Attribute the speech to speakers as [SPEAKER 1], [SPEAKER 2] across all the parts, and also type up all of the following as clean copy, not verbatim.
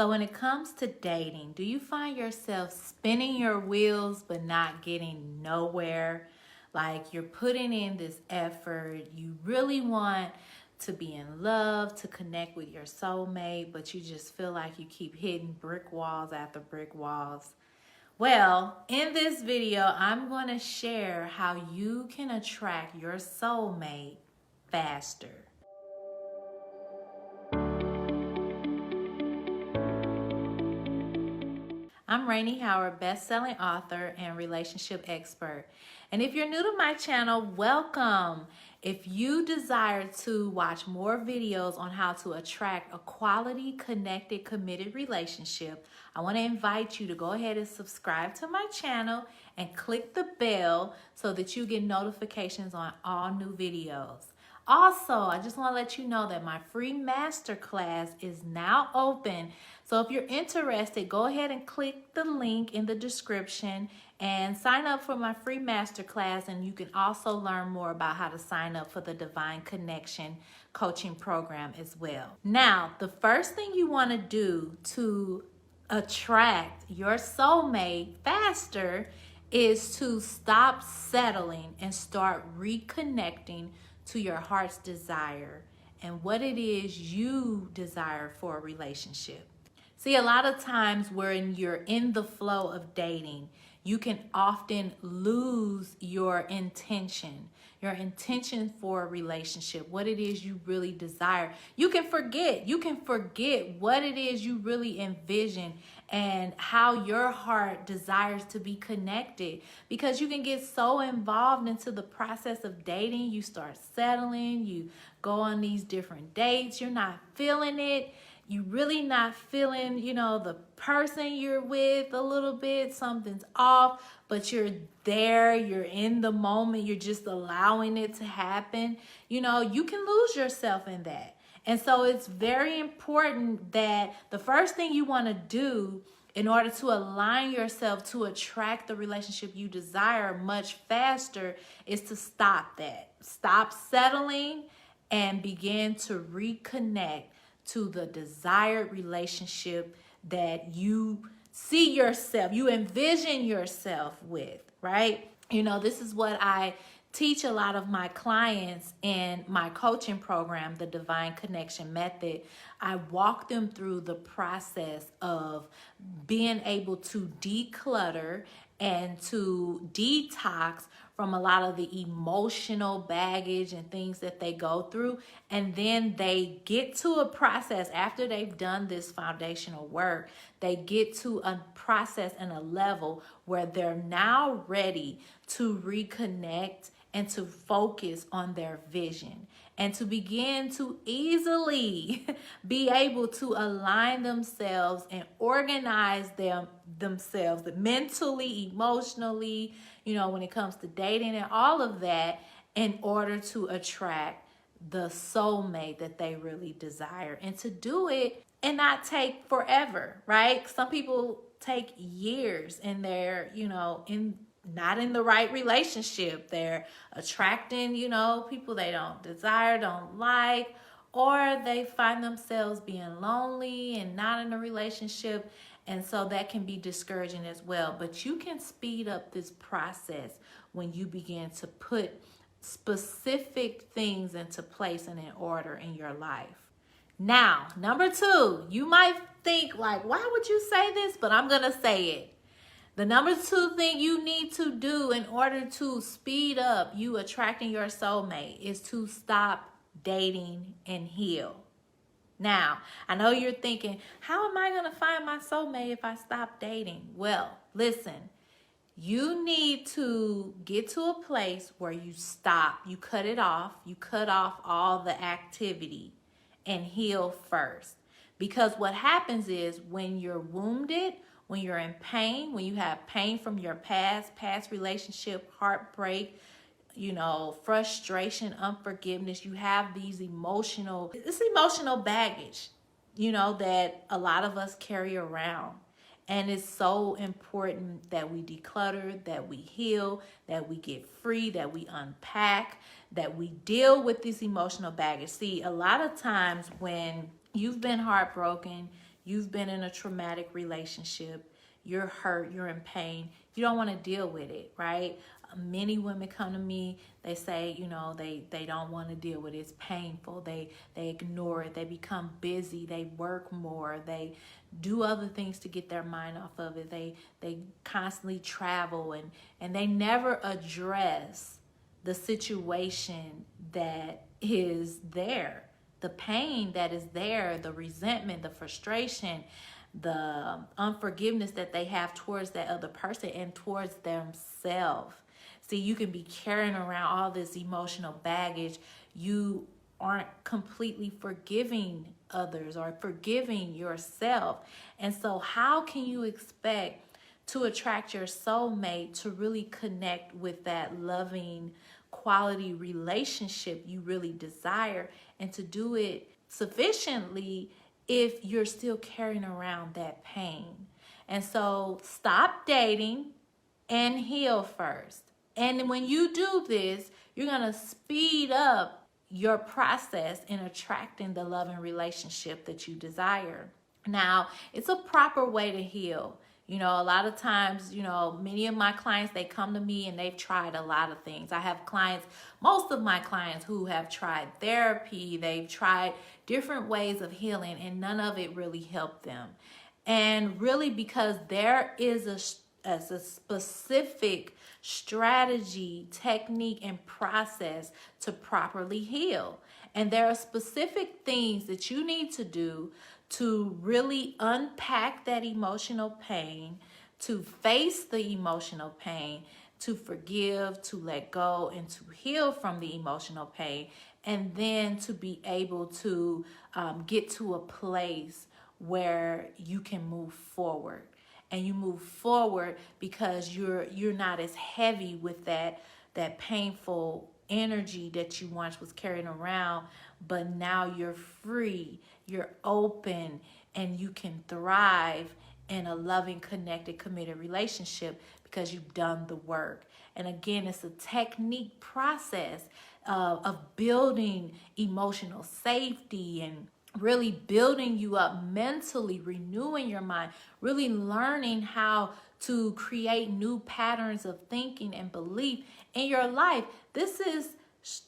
[SPEAKER 1] So when it comes to dating, do you find yourself spinning your wheels but not getting nowhere? Like you're putting in this effort, you really want to be in love, to connect with your soulmate, but you just feel like you keep hitting brick walls after brick walls. Well, in this video, I'm going to share how you can attract your soulmate faster. I'm Rainie Howard, best-selling author and relationship expert. And if you're new to my channel, welcome. If you desire to watch more videos on how to attract a quality, connected, committed relationship, I want to invite you to go ahead and subscribe to my channel and click the bell so that you get notifications on all new videos. Also, I just want to let you know that my free masterclass is now open. So if you're interested, go ahead and click the link in the description and sign up for my free masterclass. And you can also learn more about how to sign up for the Divine Connection coaching program as well. Now, the first thing you want to do to attract your soulmate faster is to stop settling and start reconnecting to your heart's desire and what it is you desire for a relationship. See, a lot of times when you're in the flow of dating, you can often lose your intention for a relationship, what it is you really desire. You can forget what it is you really envision and how your heart desires to be connected, because you can get so involved into the process of dating. You start settling, you go on these different dates, you're not feeling it. You really not feeling, the person you're with a little bit, something's off, but you're there, you're in the moment, you're just allowing it to happen. You can lose yourself in that. And so it's very important that the first thing you want to do in order to align yourself to attract the relationship you desire much faster is to stop that. Stop settling and begin to reconnect to the desired relationship that you see yourself, you envision yourself with, right? This is what I teach a lot of my clients in my coaching program, the Divine Connection Method. I walk them through the process of being able to declutter and to detox from a lot of the emotional baggage and things that they go through. And then they get to a process after they've done this foundational work. They get to a process and a level where they're now ready to reconnect and to focus on their vision and to begin to easily be able to align themselves and organize themselves mentally, emotionally, when it comes to dating and all of that, in order to attract the soulmate that they really desire, and to do it and not take forever, right? Some people take years and they're, not in the right relationship. They're attracting, people they don't desire, don't like, or they find themselves being lonely and not in a relationship. And so that can be discouraging as well. But you can speed up this process when you begin to put specific things into place and in order in your life. Now, number 2, you might think like, why would you say this? But I'm going to say it. The number 2 thing you need to do in order to speed up you attracting your soulmate is to stop dating and heal. Now, I know you're thinking, how am I going to find my soulmate if I stop dating? Well, listen, you need to get to a place where you stop, you cut it off, you cut off all the activity and heal first. Because what happens is when you're wounded, when you're in pain, when you have pain from your past relationship, heartbreak, frustration, unforgiveness, you have this emotional baggage, that a lot of us carry around. And it's so important that we declutter, that we heal, that we get free, that we unpack, that we deal with this emotional baggage. See, a lot of times when you've been heartbroken, You've been in a traumatic relationship. You're hurt. You're in pain. You don't want to deal with it, right? Many women come to me, they say, you know, they don't want to deal with it. It's painful. They ignore it. They become busy. They work more. They do other things to get their mind off of it. They constantly travel, and they never address the situation that is there, the pain that is there, the resentment, the frustration, the unforgiveness that they have towards that other person and towards themselves. See, you can be carrying around all this emotional baggage. You aren't completely forgiving others or forgiving yourself. And so how can you expect to attract your soulmate to really connect with that loving quality relationship you really desire, and to do it sufficiently if you're still carrying around that pain? And so stop dating and heal first. And when you do this, you're going to speed up your process in attracting the loving relationship that you desire. Now, it's a proper way to heal. You know, a lot of times, you know, many of my clients, they come to me and they've tried a lot of things. I have clients, most of my clients who have tried therapy, they've tried different ways of healing, and none of it really helped them. And really because there is a specific strategy, technique, and process to properly heal. And there are specific things that you need to do to really unpack that emotional pain, to face the emotional pain, to forgive, to let go, and to heal from the emotional pain, and then to be able to get to a place where you can move forward. And you move forward because you're not as heavy with that painful energy that you once was carrying around, but now you're free, you're open, and you can thrive in a loving, connected, committed relationship because you've done the work. And again, it's a technique process of building emotional safety and really building you up mentally, renewing your mind, really learning how to create new patterns of thinking and belief in your life. This is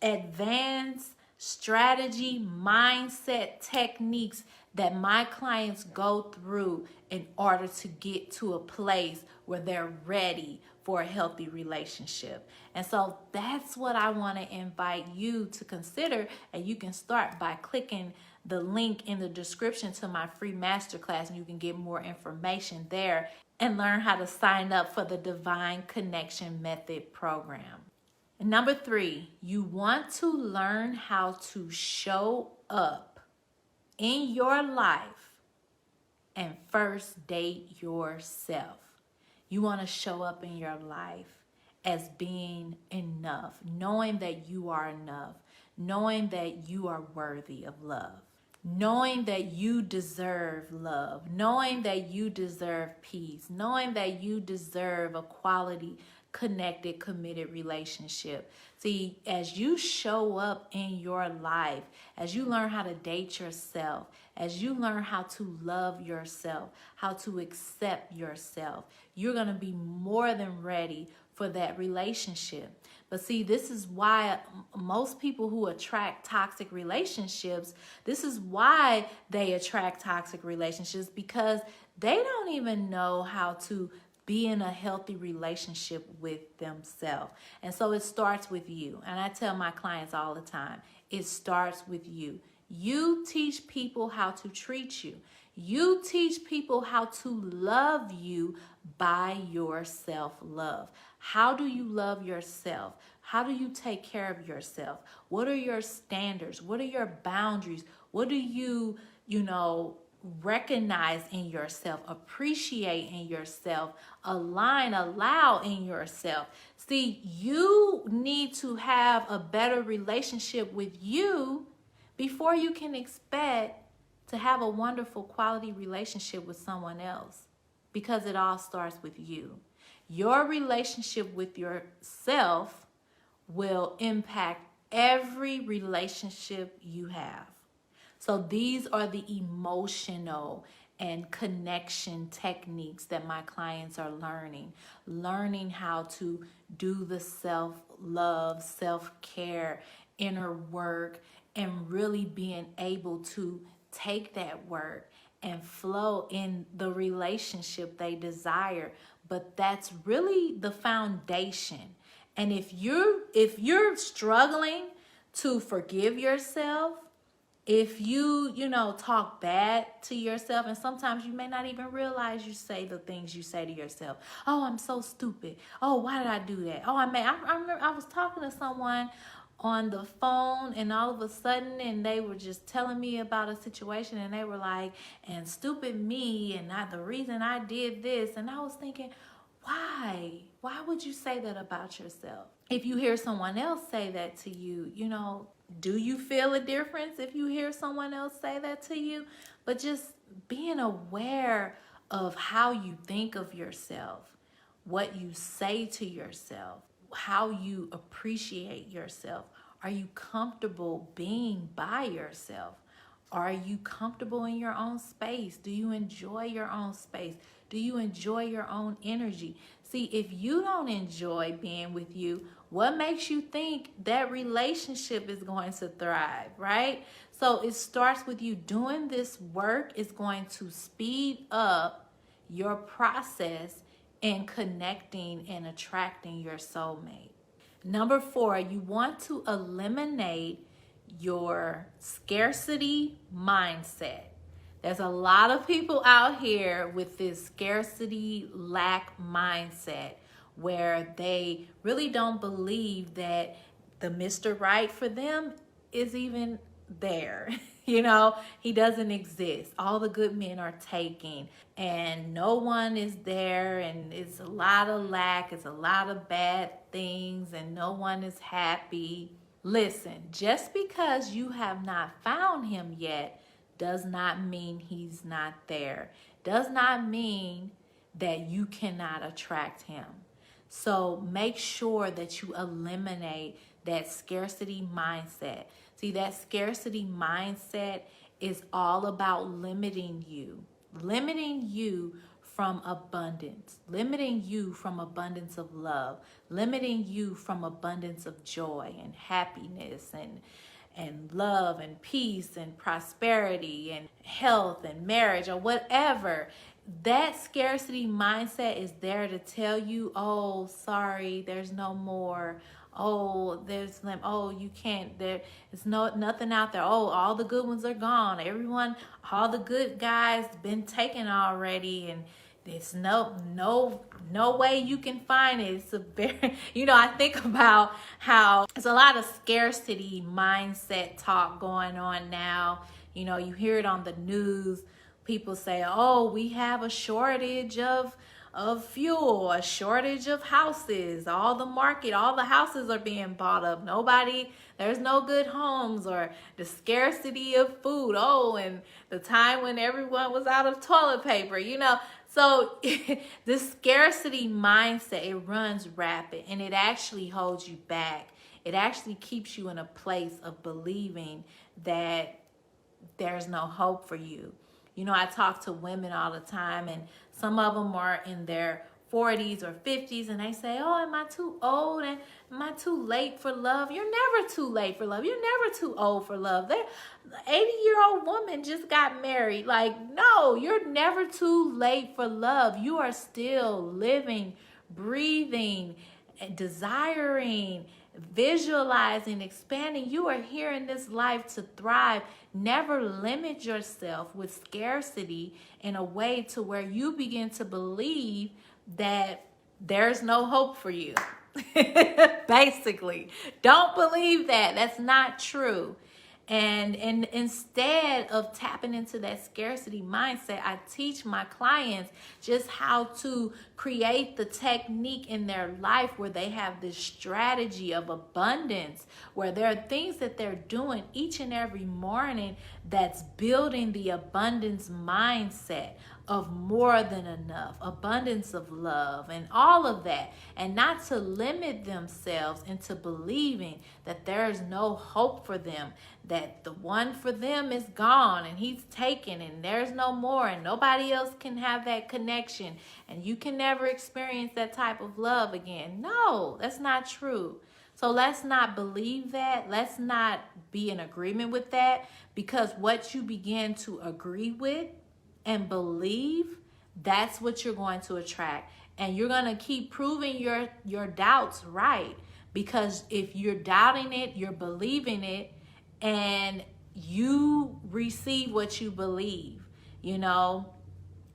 [SPEAKER 1] advanced strategy, mindset techniques that my clients go through in order to get to a place where they're ready for a healthy relationship. And so that's what I want to invite you to consider. And you can start by clicking the link in the description to my free masterclass, and you can get more information there and learn how to sign up for the Divine Connection Method program. And number 3, you want to learn how to show up in your life and first date yourself. You want to show up in your life as being enough, knowing that you are enough, knowing that you are worthy of love, knowing that you deserve love, knowing that you deserve peace, knowing that you deserve a quality, connected, committed relationship. See, as you show up in your life, as you learn how to date yourself, as you learn how to love yourself, how to accept yourself, you're going to be more than ready for that relationship. But see, this is why most people who attract toxic relationships, this is why they attract toxic relationships, because they don't even know how to be in a healthy relationship with themselves. And so it starts with you. And I tell my clients all the time, it starts with you. You teach people how to treat you. You teach people how to love you by your self-love. How do you love yourself? How do you take care of yourself? What are your standards? What are your boundaries? What do you recognize in yourself, appreciate in yourself, allow in yourself? See, you need to have a better relationship with you before you can expect to have a wonderful quality relationship with someone else, because it all starts with you. Your relationship with yourself will impact every relationship you have. So these are the emotional and connection techniques that my clients are learning how to do the self-love, self-care, inner work, and really being able to take that work and flow in the relationship they desire. But that's really the foundation. And if you're struggling to forgive yourself, if you talk bad to yourself, and sometimes you may not even realize you say the things you say to yourself. Oh, I'm so stupid. Oh, why did I do that? Oh, I remember I was talking to someone on the phone, and all of a sudden, and they were just telling me about a situation, and they were like, and stupid me, and not the reason I did this. And I was thinking, why would you say that about yourself? If you hear someone else say that to you, do you feel a difference if you hear someone else say that to you? But just being aware of how you think of yourself, what you say to yourself, how you appreciate yourself. Are you comfortable being by yourself? Are you comfortable in your own space? Do you enjoy your own space? Do you enjoy your own energy? See, if you don't enjoy being with you, what makes you think that relationship is going to thrive, right? So it starts with you doing this work. Is going to speed up your process in connecting and attracting your soulmate. Number 4, you want to eliminate your scarcity mindset. There's a lot of people out here with this scarcity lack mindset where they really don't believe that the Mr. Right for them is even there. He doesn't exist. All the good men are taken, and no one is there, and it's a lot of lack, it's a lot of bad things, and no one is happy. Listen, just because you have not found him yet does not mean he's not there. Does not mean that you cannot attract him. So make sure that you eliminate that scarcity mindset. See, that scarcity mindset is all about limiting you from abundance, limiting you from abundance of love, limiting you from abundance of joy and happiness and love and peace and prosperity and health and marriage or whatever. That scarcity mindset is there to tell you, oh, sorry, there's no more. Oh, you can't, there is nothing out there. Oh, all the good ones are gone. All the good guys been taken already, and there's no way you can find it. It's a very, I think about how there's a lot of scarcity mindset talk going on now. You hear it on the news. People say, oh, we have a shortage of fuel, a shortage of houses, all the houses are being bought up. There's no good homes, or the scarcity of food. Oh, and the time when everyone was out of toilet paper, So the scarcity mindset, it runs rapid, and it actually holds you back. It actually keeps you in a place of believing that there's no hope for you. I talk to women all the time, and some of them are in their 40s or 50s, and they say, oh, am I too old, and am I too late for love? You're never too late for love. You're never too old for love. The 80-year-old woman just got married. No, you're never too late for love. You are still living, breathing, desiring, visualizing, expanding. You are here in this life to thrive. Never limit yourself with scarcity in a way to where you begin to believe that there's no hope for you. Basically, don't believe that. That's not true. And instead of tapping into that scarcity mindset, I teach my clients just how to create the technique in their life where they have this strategy of abundance, where there are things that they're doing each and every morning that's building the abundance mindset of more than enough, abundance of love, and all of that, and not to limit themselves into believing that there is no hope for them, that the one for them is gone and he's taken and there's no more and nobody else can have that connection and you can never experience that type of love again. No, that's not true. So let's not believe that. Let's not be in agreement with that, because what you begin to agree with and believe, that's what you're going to attract. And you're going to keep proving your doubts right, because if you're doubting it, you're believing it, and you receive what you believe. You know,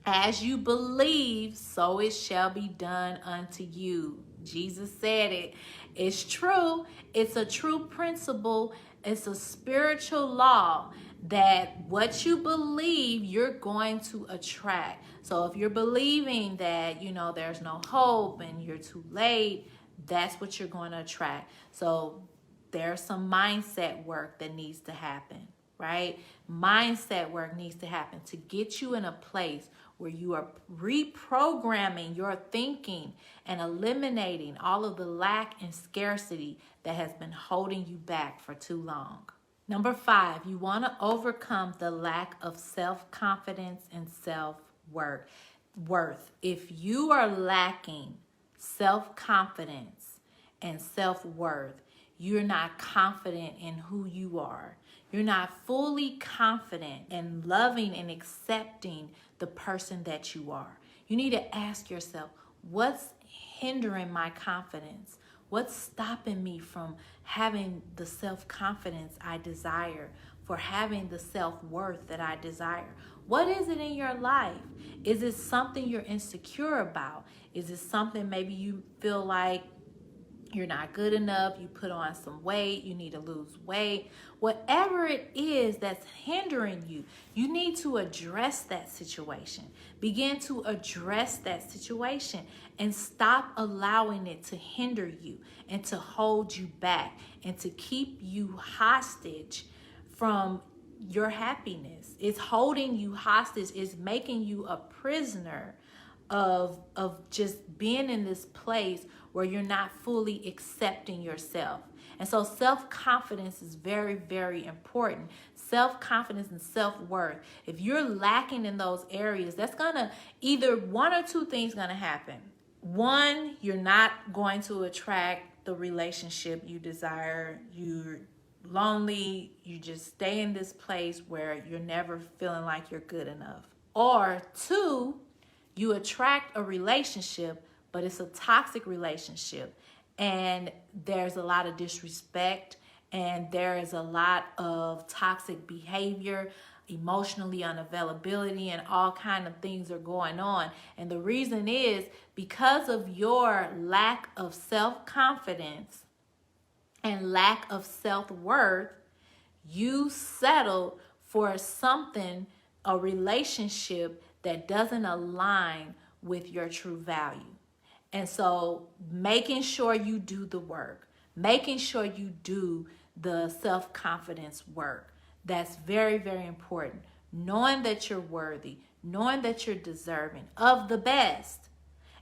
[SPEAKER 1] as you believe, so it shall be done unto you. Jesus said it. It's true. It's a true principle. It's a spiritual law that what you believe, you're going to attract. So if you're believing that, you know, there's no hope and you're too late, that's what you're going to attract. So there's some mindset work that needs to happen, right? Mindset work needs to happen to get you in a place where you are reprogramming your thinking and eliminating all of the lack and scarcity that has been holding you back for too long. Number 5, you want to overcome the lack of self-confidence and self-worth. If you are lacking self-confidence and self-worth, you're not confident in who you are. You're not fully confident in loving and accepting the person that you are. You need to ask yourself, what's hindering my confidence? What's stopping me from having the self-confidence I desire, for having the self-worth that I desire? What is it in your life? Is it something you're insecure about? Is it something maybe you feel like you're not good enough, you put on some weight, you need to lose weight? Whatever it is that's hindering you, you need to address that situation. Begin to address that situation and stop allowing it to hinder you and to hold you back and to keep you hostage from your happiness. It's holding you hostage. It's making you a prisoner of just being in this place where you're not fully accepting yourself. And so self-confidence is very, very important. Self-confidence and self-worth. If you're lacking in those areas, that's gonna either one or two things gonna happen. One, you're not going to attract the relationship you desire. You're lonely. You just stay in this place where you're never feeling like you're good enough. Or two, you attract a relationship, but it's a toxic relationship, and there's a lot of disrespect, and there is a lot of toxic behavior, emotionally unavailability, and all kind of things are going on. And the reason is because of your lack of self-confidence and lack of self-worth, you settled for something, a relationship that doesn't align with your true value. And so making sure you do the work, making sure you do the self-confidence work, that's very, very important. Knowing that you're worthy, knowing that you're deserving of the best.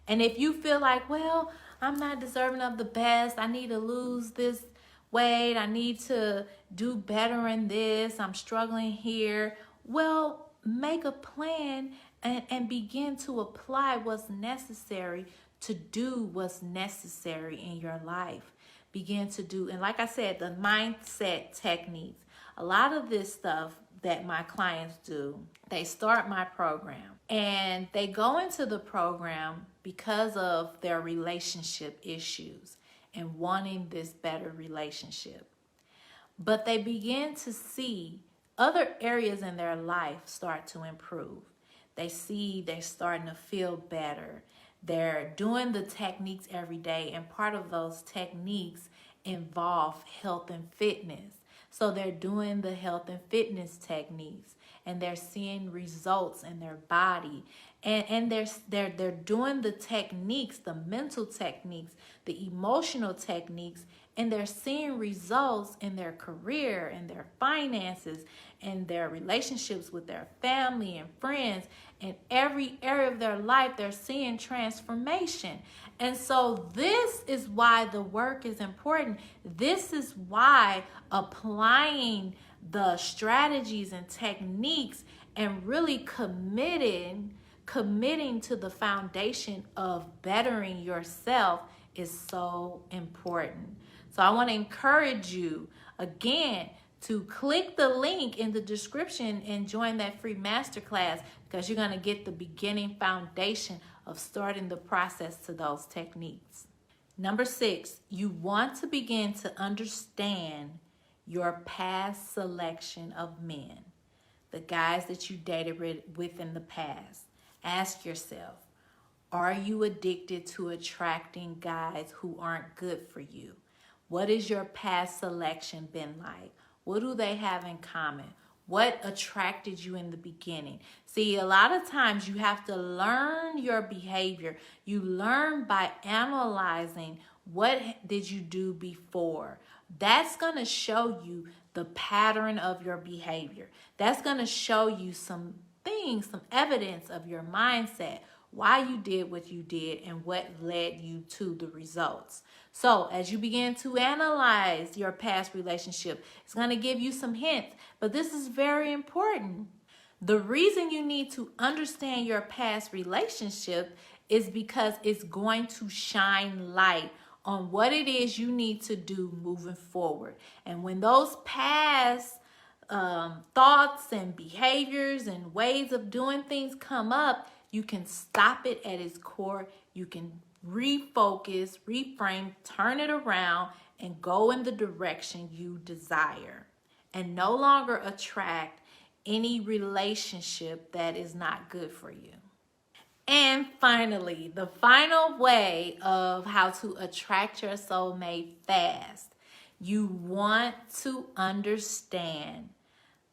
[SPEAKER 1] And if you feel like, well, I'm not deserving of the best, I need to lose this weight, I need to do better in this, I'm struggling here, well, make a plan and begin to apply what's necessary to do what's necessary in your life. Begin to do, and like I said, the mindset techniques, a lot of this stuff that my clients do, they start my program and they go into the program because of their relationship issues and wanting this better relationship. But they begin to see other areas in their life start to improve. They see they're starting to feel better. They're doing the techniques every day, and part of those techniques involve health and fitness. So they're doing the health and fitness techniques, and they're seeing results in their body. And they're doing the techniques, the mental techniques, the emotional techniques, and they're seeing results in their career, in their finances, in their relationships with their family and friends. In every area of their life, they're seeing transformation. And so this is why the work is important. This is why applying the strategies and techniques and really committing to the foundation of bettering yourself is so important. So I want to encourage you again to click the link in the description and join that free masterclass, because you're going to get the beginning foundation of starting the process to those techniques. Number 6, you want to begin to understand your past selection of men, the guys that you dated with in the past. Ask yourself, are you addicted to attracting guys who aren't good for you? What has your past selection been like? What do they have in common? What attracted you in the beginning? See, a lot of times you have to learn your behavior. You learn by analyzing what did you do before. That's going to show you the pattern of your behavior. That's going to show you some things, some evidence of your mindset, why you did what you did and what led you to the results. So as you begin to analyze your past relationship, it's going to give you some hints, but this is very important. The reason you need to understand your past relationship is because it's going to shine light on what it is you need to do moving forward. And when those past thoughts and behaviors and ways of doing things come up, you can stop it at its core. You can refocus, reframe, turn it around, and go in the direction you desire, and no longer attract any relationship that is not good for you. And finally, the final way of how to attract your soulmate fast, you want to understand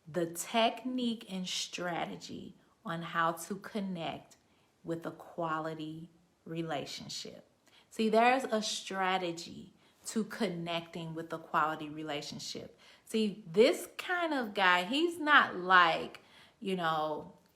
[SPEAKER 1] the technique and strategy on how to connect with a quality relationship. See, there's a strategy to connecting with a quality relationship. See, this kind of guy, he's not like,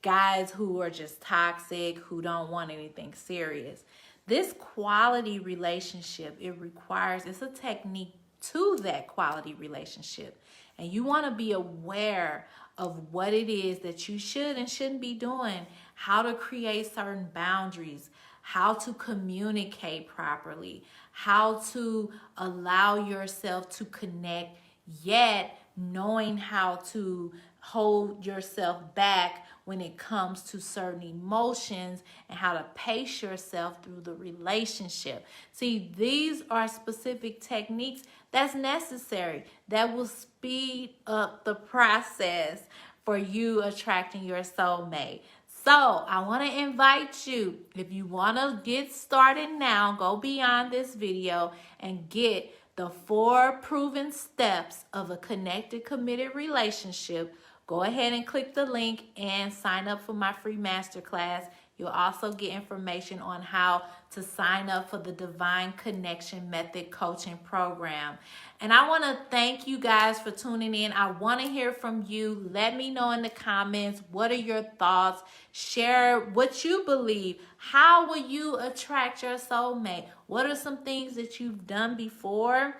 [SPEAKER 1] guys who are just toxic, who don't want anything serious. This quality relationship, it's a technique to that quality relationship. And you want to be aware of what it is that you should and shouldn't be doing, how to create certain boundaries, how to communicate properly, how to allow yourself to connect, yet knowing how to hold yourself back when it comes to certain emotions and how to pace yourself through the relationship. See, these are specific techniques that's necessary that will speed up the process for you attracting your soulmate. So I want to invite you, if you want to get started now, go beyond this video and get the 4 proven steps of a connected, committed relationship. Go ahead and click the link and sign up for my free masterclass. You'll also get information on how to sign up for the Divine Connection Method coaching program. And I want to thank you guys for tuning in. I want to hear from you. Let me know in the comments, what are your thoughts? Share what you believe. How will you attract your soulmate? What are some things that you've done before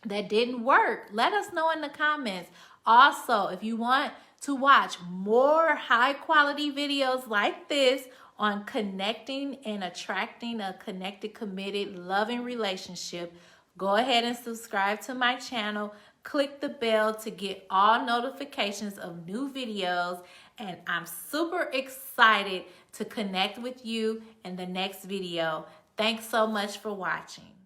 [SPEAKER 1] that didn't work? Let us know in the comments. Also, if you want to watch more high quality videos like this on connecting and attracting a connected, committed, loving relationship, go ahead and subscribe to my channel. Click the bell to get all notifications of new videos. And I'm super excited to connect with you in the next video. Thanks so much for watching.